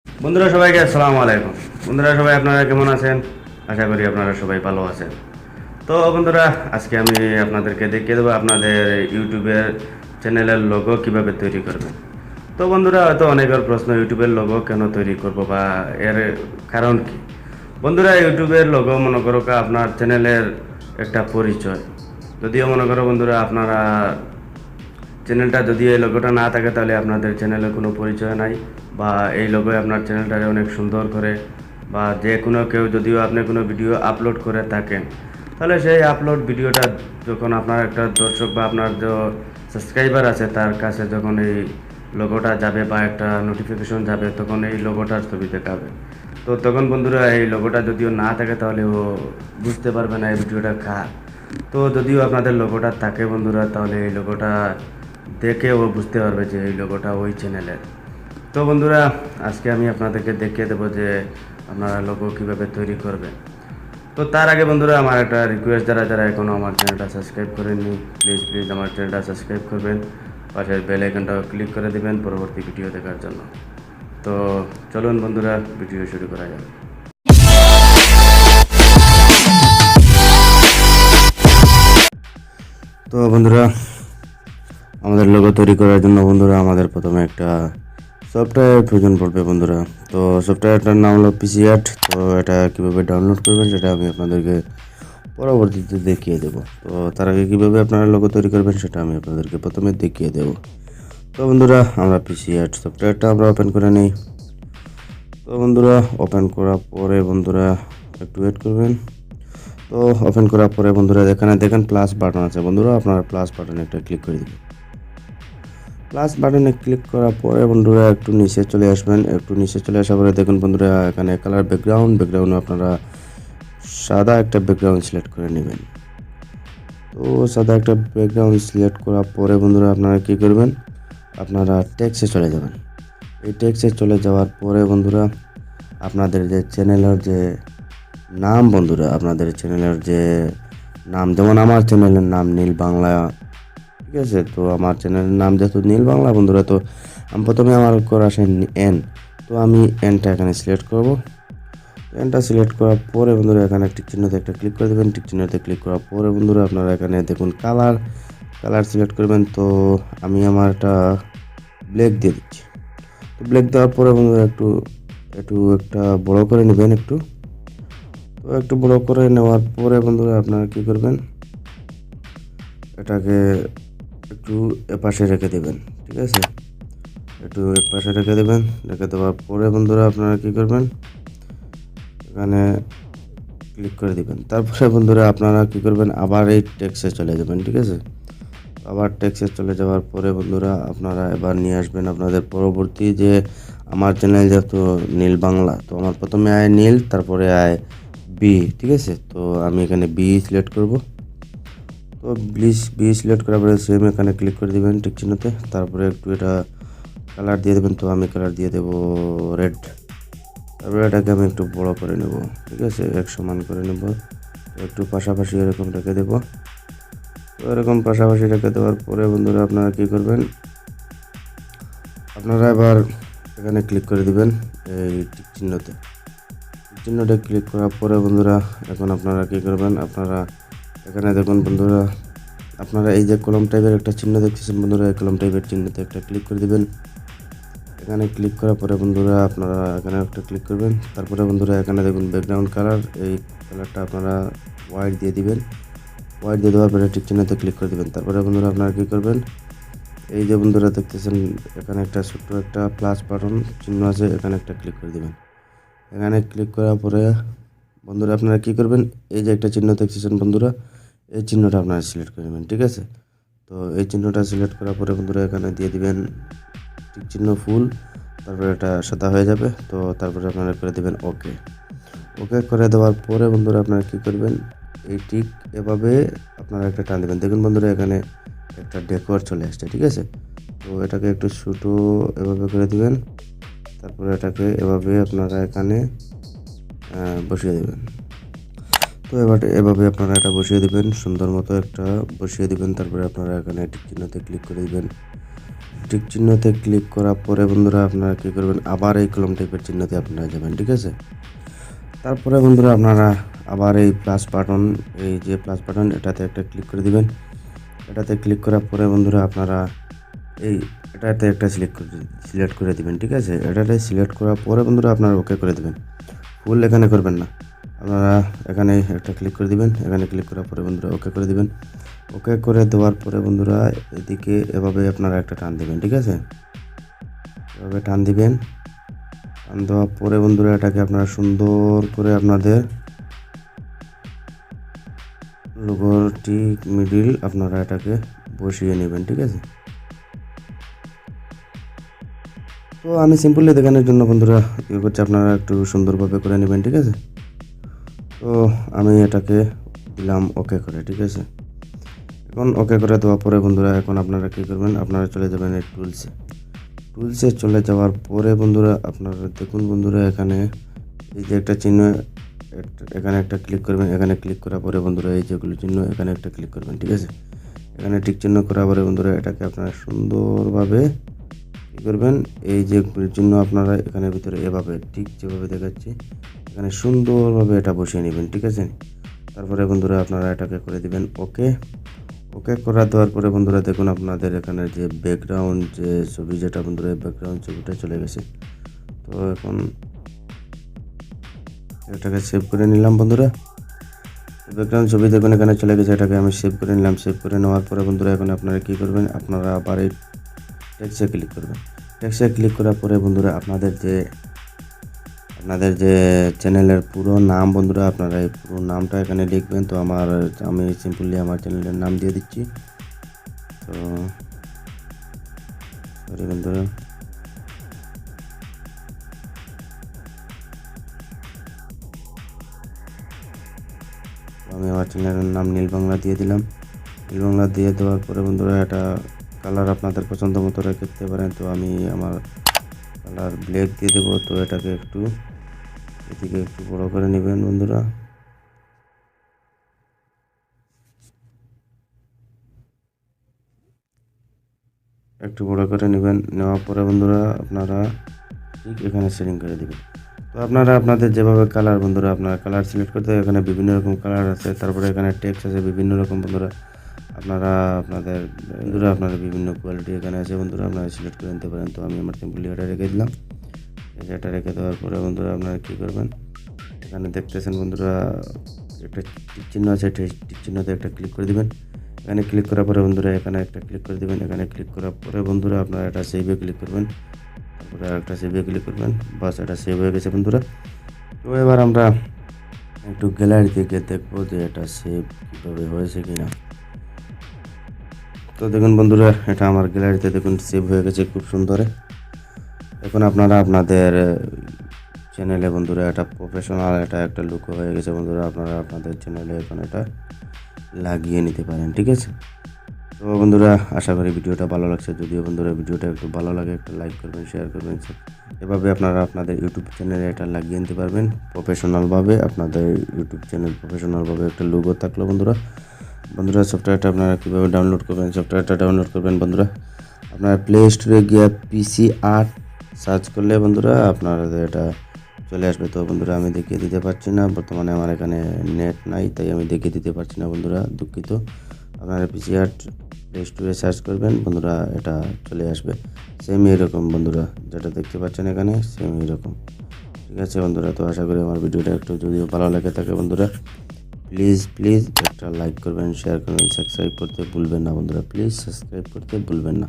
বন্ধুরা সবাইকে আসসালামু আলাইকুম। বন্ধুরা সবাই আপনারা কেমন আছেন? আশা করি আপনারা সবাই ভালো আছেন। তো বন্ধুরা, আজকে আমি আপনাদেরকে দেখিয়ে দেবো আপনাদের ইউটিউবের চ্যানেলের লোগো কিভাবে তৈরি করবেন। তো বন্ধুরা, হয়তো অনেকের প্রশ্ন, ইউটিউবের লোগো কেন তৈরি করব বা এর কারণ কি? বন্ধুরা, ইউটিউবের লোগো মনে করো আপনার চ্যানেলের একটা পরিচয়। যদিও মনে করো বন্ধুরা, আপনারা চ্যানেলটা যদি এই লোগোটা না থাকে তাহলে আপনাদের চ্যানেলের কোনো পরিচয় নাই, বা এই লোগোয় আপনার চ্যানেলটাকে অনেক সুন্দর করে, বা যে কোনো কেউ যদিও আপনি কোনো ভিডিও আপলোড করে থাকেন, তাহলে সেই আপলোড ভিডিওটা যখন আপনার একটা দর্শক বা আপনার যে সাবস্ক্রাইবার আছে তার কাছে যখন এই লোগোটা যাবে বা একটা নোটিফিকেশন যাবে, তখন এই লোগোটার ছবি দেখাবে। তো তখন বন্ধুরা, এই লোগোটা যদিও না থাকে তাহলে ও বুঝতে পারবে না এই ভিডিওটা কার। তো যদিও আপনাদের লোগোটা থাকে বন্ধুরা, তাহলে এই লোগোটা দেখে ও বুঝতে পারবে যে এই লোগোটা ওই চ্যানেলের। তো বন্ধুরা, আজকে আমি আপনাদেরকে দেখিয়ে দেবো যে আপনারা লোগো কীভাবে তৈরি করবেন। তো তার আগে বন্ধুরা, আমার একটা রিকোয়েস্ট, যারা যারা এখনও আমার চ্যানেলটা সাবস্ক্রাইব করেননি, প্লিজ প্লিজ আমার চ্যানেলটা সাবস্ক্রাইব করবেন, পাশের বেল আইকনটাও ক্লিক করে দিবেন পরবর্তী ভিডিও দেখার জন্য। তো চলুন বন্ধুরা, ভিডিও শুরু করা যাক। তো বন্ধুরা, আমাদের লোগো তৈরি করার জন্য বন্ধুরা আমাদের প্রথমে একটা সফটওয়্যার প্রয়োজন পড়বে বন্ধুরা। তো সফটওয়্যারটার নাম হলো পিক্সার্ট। তো এটা কীভাবে ডাউনলোড করবেন সেটা আমি আপনাদেরকে পরবর্তীতে দেখিয়ে দেবো। তো তার আগে কীভাবে আপনারা লোগো তৈরি করবেন সেটা আমি আপনাদেরকে প্রথমে দেখিয়ে দেবো। তো বন্ধুরা, আমরা পিক্সার্ট সফটওয়্যারটা আমরা ওপেন করে নিই। তো বন্ধুরা, ওপেন করার পরে বন্ধুরা একটু ওয়েট করবেন। তো ওপেন করার পরে বন্ধুরা, এখানে দেখেন প্লাস বাটন আছে বন্ধুরা, আপনারা প্লাস বাটনে একটা ক্লিক করে দেবেন। প্লাস বাটনে ক্লিক করার পরে বন্ধুরা একটু নিচে চলে আসবেন। একটু নিচে চলে আসার পরে দেখুন বন্ধুরা, এখানে কালার ব্যাকগ্রাউন্ডে আপনারা সাদা একটা ব্যাকগ্রাউন্ড সিলেক্ট করে নেবেন। তো সাদা একটা ব্যাকগ্রাউন্ড সিলেক্ট করার পরে বন্ধুরা আপনারা কী করবেন, আপনারা টেক্সটে চলে যাবেন। এই টেক্সটে চলে যাওয়ার পরে বন্ধুরা, আপনাদের যে চ্যানেলের যে নাম বন্ধুরা, আপনাদের চ্যানেলের যে নাম, যেমন আমার চ্যানেলের নাম নীল বাংলা, ঠিক আছে। তো আমার চ্যানেলের নাম যেহেতু নীল বাংলা বন্ধুরা, তো আমি প্রথমে আমার করা আসে এন। তো আমি এনটা এখানে সিলেক্ট করব। এনটা সিলেক্ট করার পরে বন্ধুরা, এখানে টিক চিহ্নতে একটা ক্লিক করে দেবেন। টিক চিহ্নতে ক্লিক করার পরে বন্ধুরা আপনারা এখানে দেখুন কালার সিলেক্ট করবেন। তো আমি আমার একটা ব্ল্যাক দিয়ে দিচ্ছি। তো ব্ল্যাক দেওয়ার পরে বন্ধুরা একটু একটু একটা বড় করে নেবেন একটু। তো একটু বড় করে নেওয়ার পরে বন্ধুরা আপনারা কী করবেন, এটাকে একটু এপাশে রেখে দেবেন, ঠিক আছে। একটু এপাশে রেখে দেবেন। রেখে দেওয়ার পরে বন্ধুরা আপনারা কী করবেন, এখানে ক্লিক করে দিবেন। তারপরে বন্ধুরা আপনারা কী করবেন, আবার এই টেক্সটে চলে যাবেন, ঠিক আছে। আবার টেক্সটে চলে যাওয়ার পরে বন্ধুরা আপনারা এবার নিয়ে আসবেন আপনাদের পরবর্তী যে, আমার চ্যানেল যেহেতু নীল বাংলা, তো আমার প্রথমে আয় নীল, তারপরে আয় বি, ঠিক আছে। তো আমি এখানে বি সিলেক্ট করব। তো বি সিলেক্ট করার পরে সেম এখানে ক্লিক করে দেবেন টিক চিহ্নতে। তারপরে একটু এটা কালার দিয়ে দেবেন। তো আমি কালার দিয়ে দেবো রেড। তারপরে এটাকে আমি একটু বড় করে নেব, ঠিক আছে, এক সমান করে নেব। একটু পাশাপাশি এরকম রেখে দেবো। তো এরকম পাশাপাশি রেখে দেওয়ার পরে বন্ধুরা আপনারা কী করবেন, আপনারা এবার এখানে ক্লিক করে দিবেন এই টিক চিহ্নতে। টিক চিহ্নটা ক্লিক করার পরে বন্ধুরা এখন আপনারা কী করবেন, আপনারা এখানে দেখুন বন্ধুরা, আপনারা এই যে কলম টাইপের একটা চিহ্ন দেখতেছেন বন্ধুরা, এই কলম টাইপের চিহ্নতে একটা ক্লিক করে দিবেন। এখানে ক্লিক করার পরে বন্ধুরা আপনারা এখানে একটা ক্লিক করবেন। তারপরে বন্ধুরা এখানে দেখুন ব্যাকগ্রাউন্ড কালার, এই কালারটা আপনারা হোয়াইট দিয়ে দিবেন। হোয়াইট দিয়ে দেওয়ার পরে টিক চিহ্নতে ক্লিক করে দেবেন। তারপরে বন্ধুরা আপনারা কী করবেন, এই যে বন্ধুরা দেখতেছেন এখানে একটা ছোট্ট একটা প্লাস বাটন চিহ্ন আছে, এখানে একটা ক্লিক করে দেবেন। এখানে ক্লিক করার পরে বন্ধুরা আপনারা কী করবেন, এই যে একটা চিহ্ন দেখতেছেন বন্ধুরা, এই চিহ্নটা আপনারা সিলেক্ট করে নেবেন, ঠিক আছে। তো এই চিহ্নটা সিলেক্ট করার পরে বন্ধুরা এখানে দিয়ে দিবেন টিক চিহ্ন ফুল, তারপরে এটা সাদা হয়ে যাবে। তো তারপরে আপনারা করে দেবেন ওকে। ওকে করে দেওয়ার পরে বন্ধুরা আপনারা কী করবেন, এই ঠিক এভাবে আপনারা একটা টান দেবেন। দেখুন বন্ধুরা এখানে একটা ডেকোর চলে আসছে, ঠিক আছে। তো এটাকে একটু ছোটো এভাবে করে দিবেন। তারপরে এটাকে এভাবে আপনারা এখানে বসিয়ে দেবেন। তো এবার এভাবে আপনারা এটা বসিয়ে দিবেন, সুন্দর মতো একটা বসিয়ে দিবেন। তারপরে আপনারা এখানে টিক চিহ্নতে ক্লিক করে দিবেন। টিক চিহ্নতে ক্লিক করার পরে বন্ধুরা আপনারা কী করবেন, আবার এই কলম টাইপের চিহ্নতে আপনারা যাবেন, ঠিক আছে। তারপরে বন্ধুরা আপনারা আবার এই প্লাস বাটন, এই যে প্লাস বাটন এটাতে একটা ক্লিক করে দিবেন। এটাতে ক্লিক করার পরে বন্ধুরা আপনারা এটাতে একটা সিলেক্ট করে দিবেন, ঠিক আছে। এটাতে সিলেক্ট করার পরে বন্ধুরা আপনারা ওকে করে দিবেন, ফুল এখানে করবেন না। আপনারা এখানে একটা ক্লিক করে দিবেন, এখানে ক্লিক করার পরে বন্ধুরা ওকে করে দিবেন। ওকে করে দেওয়ার পরে বন্ধুরা এদিকে এভাবে আপনারা একটা টান দিবেন, ঠিক আছে। এভাবে টান দিবেন। টান দেওয়ার পরে বন্ধুরা এটাকে আপনারা সুন্দর করে আপনাদের লোগোর ঠিক মিডিল আপনারা এটাকে বসিয়ে নেবেন, ঠিক আছে। তো আমি সিম্পলি দেখানোর জন্য বন্ধুরা কী করছি, আপনারা একটু সুন্দরভাবে করে নেবেন, ঠিক আছে। তো আমি এটাকে দিলাম ওকে করে, ঠিক আছে। এখন ওকে করে দেওয়ার পরে বন্ধুরা এখন আপনারা কী করবেন, আপনারা চলে যাবেন এই টুলসে চলে যাওয়ার পরে বন্ধুরা আপনারা দেখুন বন্ধুরা এখানে এই যে একটা চিহ্ন, এখানে একটা ক্লিক করবেন। এখানে ক্লিক করার পরে বন্ধুরা এই যেগুলো চিহ্ন এখানে একটা ক্লিক করবেন, ঠিক আছে। এখানে টিক চিহ্ন করার পরে বন্ধুরা এটাকে আপনারা সুন্দরভাবে কী করবেন, এই যে চিহ্ন আপনারা এখানের ভিতরে এভাবে ঠিক যেভাবে দেখাচ্ছি এখানে সুন্দরভাবে এটা বসিয়ে নেবেন, ঠিক আছে। তারপরে বন্ধুরা আপনারা এটাকে করে দিবেন ওকে করা দেওয়ার পরে বন্ধুরা দেখুন আপনাদের এখানে যে ব্যাকগ্রাউন্ড যে ছবি, যেটা বন্ধুরা ব্যাকগ্রাউন্ড ছবিটা চলে গেছে। তো এখন এটাকে সেভ করে নিলাম বন্ধুরা। ব্যাকগ্রাউন্ড ছবি দেখুন এখানে চলে গেছে, এটাকে আমি সেভ করে নিলাম। সেভ করে নেওয়ার পরে বন্ধুরা এখন আপনারা কী করবেন, আপনারা আবার এই টেক্সটে ক্লিক করবেন। টেক্সটে ক্লিক করার পরে বন্ধুরা আপনাদের যে চ্যানেলের পুরো নাম বন্ধুরা আপনারা এই পুরো নামটা এখানে লিখবেন। তো আমি সিম্পলি আমার চ্যানেলের নাম দিয়ে দিচ্ছি। তো সরি বন্ধুরা, আমি আমার চ্যানেলের নাম নীল বাংলা দিয়ে দিলাম। নীল বাংলা দিয়ে দেওয়ার পরে বন্ধুরা এটা কালার আপনাদের পছন্দ মতো রেখে পারেন। তো আমি আমার কালার ব্ল্যাক দিয়ে দেবো। তো এটাকে এদিকে একটু বড় করে নেবেন বন্ধুরা। একটু বড় করে নেওয়ার পরে বন্ধুরা আপনারা ঠিক এখানে সেটিং করে দেবেন। তো আপনারা আপনাদের যেভাবে কালার বন্ধুরা আপনারা কালার সিলেক্ট করতে, এখানে বিভিন্ন রকম কালার আছে। তারপরে এখানে টেক্সট আছে বিভিন্ন রকম বন্ধুরা, আপনাদের বিভিন্ন কোয়ালিটি এখানে আছে বন্ধুরা, আপনারা সিলেক্ট করে নিতে পারেন। তো আমি আমার সিম্পলি এটা রেখে দিলাম। এটা রেখে দেওয়ার পরে বন্ধুরা আপনারা কী করবেন, এখানে দেখতেছেন বন্ধুরা একটা টিক চিহ্ন আছে, টিক চিহ্নতে একটা ক্লিক করে দিবেন। এখানে ক্লিক করার পরে বন্ধুরা এখানে একটা ক্লিক করে দিবেন। এখানে ক্লিক করার পরে বন্ধুরা আপনারা এটা সেভে ক্লিক করবেন। তারপরে একটা সেভে ক্লিক করবেন, বাস এটা সেভ হয়ে গেছে বন্ধুরা। তো এবার আমরা একটু গ্যালারি থেকে দেখবো যে এটা সেভ কীভাবে হয়েছে কিনা। তো দেখুন বন্ধুরা এটা আমার গ্যালারিতে দেখুন সেভ হয়ে গেছে খুব সুন্দর। এখন আপনারা আপনাদের চ্যানেলে বন্ধুরা এটা প্রফেশনাল একটা লুক হয়ে গেছে বন্ধুরা, আপনারা আপনাদের চ্যানেলে এখন এটা লাগিয়ে নিতে পারেন, ঠিক আছে। তো বন্ধুরা আশা করি ভিডিওটা ভালো লাগছে। যদিও বন্ধুরা ভিডিওটা একটু ভালো লাগে একটা লাইক করবেন, শেয়ার করবেন। এভাবে আপনারা আপনাদের ইউটিউব চ্যানেলে এটা লাগিয়ে নিতে পারবেন প্রফেশনালভাবে। আপনাদের ইউটিউব চ্যানেল প্রফেশনালভাবে একটা লোগো থাকলো বন্ধুরা। সফটওয়্যারটা আপনারা কীভাবে ডাউনলোড করবেন, সফটওয়্যারটা ডাউনলোড করবেন বন্ধুরা আপনারা প্লে স্টোরে গিয়ে পিক্সার্ট সার্চ করলে বন্ধুরা আপনাদের এটা চলে আসবে। তো বন্ধুরা আমি দেখিয়ে দিতে পারছি না, বর্তমানে আমার এখানে নেট নাই, তাই আমি দেখিয়ে দিতে পারছি না বন্ধুরা, দুঃখিত। আপনারা পিক্সার্ট প্লে স্টোরে সার্চ করবেন বন্ধুরা, এটা চলে আসবে সেম এরকম বন্ধুরা, যেটা দেখতে পাচ্ছেন এখানে সেম এরকম, ঠিক আছে বন্ধুরা। তো আশা করি আমার ভিডিওটা একটু যদিও ভালো লাগে থাকে বন্ধুরা, প্লিজ একটা লাইক করবেন, শেয়ার করবেন, সাবস্ক্রাইব করতে ভুলবেন না বন্ধুরা, প্লিজ সাবস্ক্রাইব করতে ভুলবেন না।